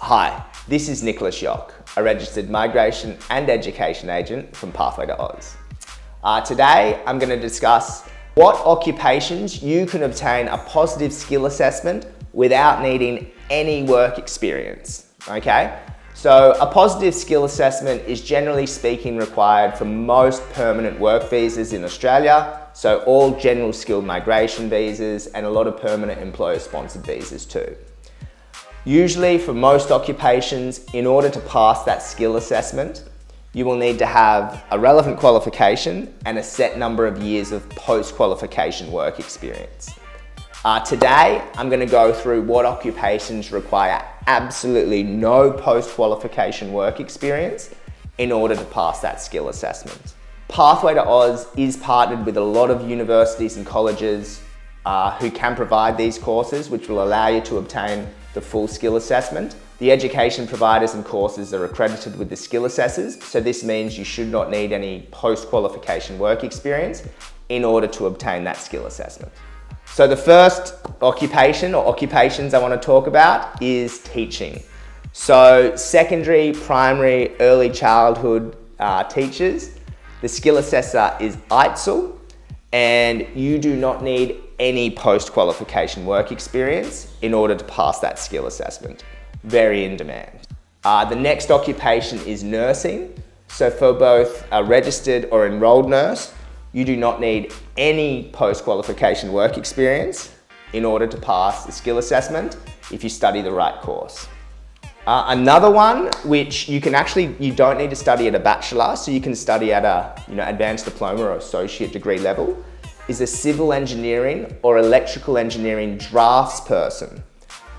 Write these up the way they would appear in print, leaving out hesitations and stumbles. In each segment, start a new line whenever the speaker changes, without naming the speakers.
Hi, this is Nicholas Yock, a registered migration and education agent from Pathway to Oz. Today, I'm going to discuss what occupations you can obtain a positive skill assessment without needing any work experience, okay? So a positive skill assessment is generally speaking required for most permanent work visas in Australia, so all general skilled migration visas and a lot of permanent employer sponsored visas too. Usually for most occupations, in order to pass that skill assessment, you will need to have a relevant qualification and a set number of years of post-qualification work experience. Today, I'm going to go through what occupations require absolutely no post-qualification work experience in order to pass that skill assessment. Pathway to Oz is partnered with a lot of universities and colleges who can provide these courses, which will allow you to obtain the full skill assessment. The education providers and courses are accredited with the skill assessors, so this means you should not need any post-qualification work experience in order to obtain that skill assessment. So the first occupation or occupations I want to talk about is teaching. So secondary, primary, early childhood teachers, the skill assessor is ITSL, and you do not need any post-qualification work experience in order to pass that skill assessment. Very in demand. The next occupation is nursing. So for both a registered or enrolled nurse, you do not need any post-qualification work experience in order to pass the skill assessment if you study the right course. Another one, which you don't need to study at a bachelor, so you can study at a advanced diploma or associate degree level, is a civil engineering or electrical engineering draftsperson.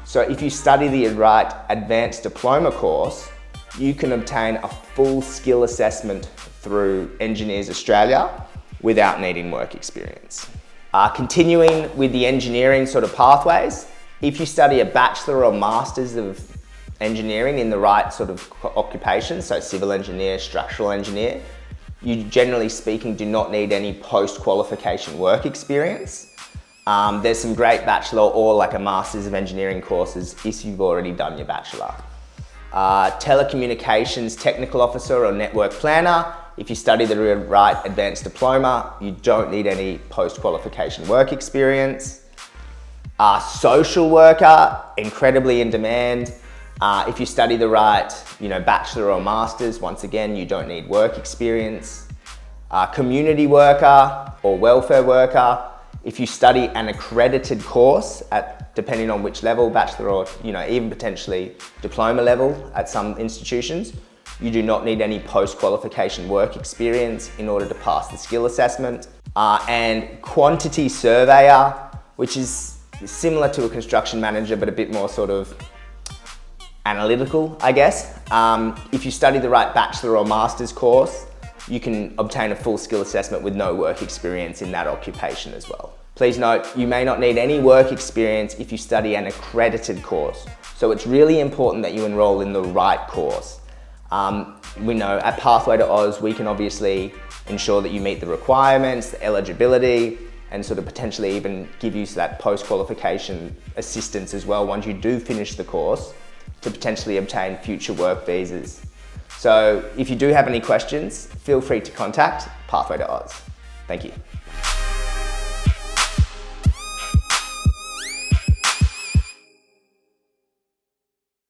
So if you study the right advanced diploma course, you can obtain a full skill assessment through Engineers Australia without needing work experience. Continuing with the engineering sort of pathways, if you study a bachelor or master's of engineering in the right sort of occupation, so civil engineer, structural engineer, you generally speaking do not need any post-qualification work experience. There's some great bachelor or like a master's of engineering courses if you've already done your bachelor. Telecommunications technical officer or network planner, if you study the right advanced diploma, you don't need any post-qualification work experience. Social worker, incredibly in demand. If you study the right bachelor or master's, once again, you don't need work experience. Community worker or welfare worker, if you study an accredited course depending on which level, bachelor or even potentially diploma level at some institutions, you do not need any post-qualification work experience in order to pass the skill assessment. And quantity surveyor, which is similar to a construction manager but a bit more sort of analytical, I guess. If you study the right bachelor or master's course, you can obtain a full skill assessment with no work experience in that occupation as well. Please note, you may not need any work experience if you study an accredited course. So it's really important that you enroll in the right course. We know at Pathway to Oz, we can obviously ensure that you meet the requirements, the eligibility, and sort of potentially even give you that post-qualification assistance as well once you do finish the course to potentially obtain future work visas. So if you do have any questions, feel free to contact Pathway to Oz. Thank you.